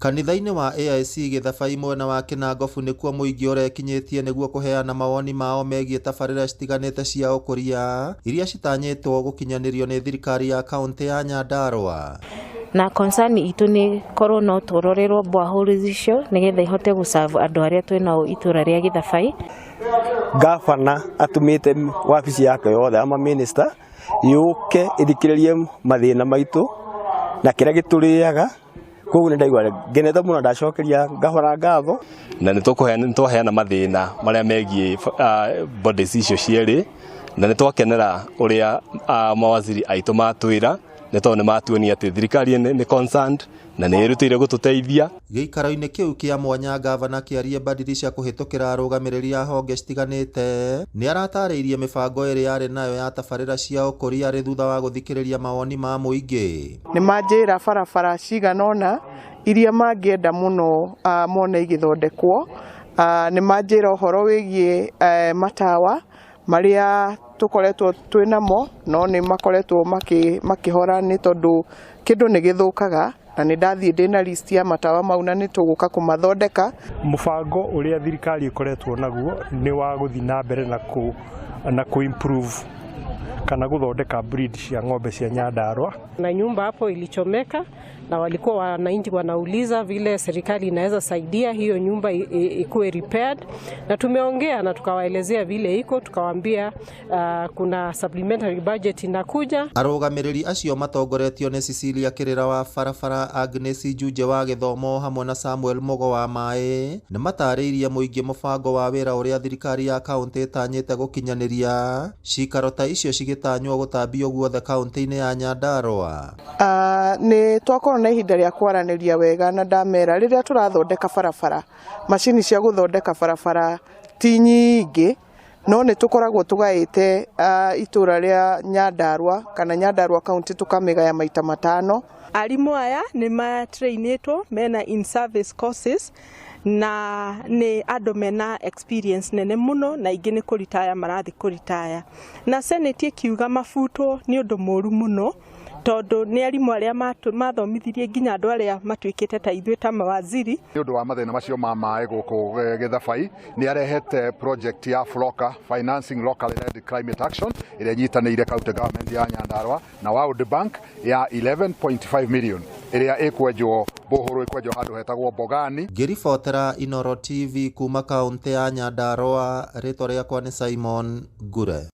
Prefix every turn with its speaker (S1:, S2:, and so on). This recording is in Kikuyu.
S1: Kanitha-inĩ wa AIC Gĩthabai mwena wa Kĩnangobu nĩkuo mũingĩ ũrekinyĩtie nĩguo kũheana mawoni mao megiĩ tabarĩra citiganĩte cia ũkũria iria citanyĩtwo gũkinyanĩrio nĩ thirikari ya kaunti ya Nyandarua.
S2: Na concern itu nĩ korwo no tũrorerwo borehole icio nĩgetha ihote gũserve andũ arĩa twĩnao itũra rĩa Gĩthabai.
S3: Gavana atumĩte wabici yake yothe ama minister yũke ithikĩrĩrie mathĩna maitũ na kĩrĩa gĩtũrĩaga. Koguo nĩ ndaigua ngenete mũno ndacokeria gavana ngatho
S4: na nĩtũheana mathĩna marĩa megiĩ bodies icio cierĩ na nĩtwakenera ũrĩa mawaziri aitũ matwĩra nĩ tondũ nĩ matuonia atĩ thirikari nĩ concerned na nĩ ĩrutĩire gũtũteithia.
S1: Gĩikaro-inĩ kĩu kĩa mwanya gavana kĩarie Badilisha kũhĩtũkĩra arũgamĩrĩri a honge citiganĩte nĩ aratarĩirie mĩbango ĩrĩa yarĩ nayo ya tabarĩra cia ũkũria arĩ thutha wa gũthikĩrĩria mawoni ma mũingĩ.
S5: Nĩ manjĩra barabara cigana ũna iria mangĩenda mũno mone igĩthondekwo. Nĩ manjĩra ũhoro wĩgiĩ matawa marĩa tũkoretwo twĩnamo no nĩ makoretwo makĩhora nĩ tondũ kĩndũ nĩ gĩthũkaga na nĩ ndathiĩ ndĩna list ya matawa mau na nĩ tũgũka kũmathondeka.
S6: Mũbango ũrĩa thirikari ĩkoretwo naguo nĩ wa gũthiĩ na mbere na improve kana gũthondeka breed cia ng'ombe cia Nyandarua.
S7: Na nyumba hapo ilichomeka na walikuwa wananchi wanauliza vile serikali inaweza saidia hiyo nyumba ikuwe repaired, na tumeongea na tukawaelezea vile iko, tukawaambia kuna supplementary budget inakuja.
S1: Arũgamĩrĩri acio matongoretio nĩ Cecilia Kĩrĩra wa barabara, Agnes Njuje wa gĩthomo hamwe na Samuel Mogo wa maĩ nĩ matarĩirie mũingĩ mũbango wa wĩra ũrĩa thirikari ya kaunti ĩtanyĩte gũkinyanĩria cikaro ta icio cigĩtanywo gũtambio guothe kaunti-inĩ ya Nyandarua.
S5: Nĩ twakorwo na ihinda rĩa kwaranĩria wega na ndamera rĩrĩa tũrathondeka barabara, macini cia gũthondeka barabara ti nyingĩ no nĩ tũkoragwo tũgaĩte itũra rĩa Nyandarua kana Nyandarua kaunti tũkamĩgaya maita matano.
S8: Arimũ aya nĩ matrainĩtwo mena in service courses na nĩ andũ mena experience nene mũno na ingĩ nĩ kũritaya marathi kũritaya, na senate kiuga mabutwo nĩ ũndũ mũru mũno tondũ nĩ arimũ arĩa mathomithirie nginya andũ arĩa matuĩkĩte ta ithuĩ ta mawaziri.
S9: Nĩ ũndũ wa mathĩna macio ma maĩ gũkũ Gĩthabai nĩ arehete project ya FLOCA, Financing Locally Led Climate Action, ĩrĩa nyitanĩire county government ya Nyandarua na World Bank ya 11.5 million ĩrĩa ĩkwenjwo bohoro ĩkwenjwo handũ hetagwo Bogani.
S1: Ngĩribotera Inooro TV kuma kaunti ya Nyandarua, rĩtwa rĩakwa nĩ Simon Ngure.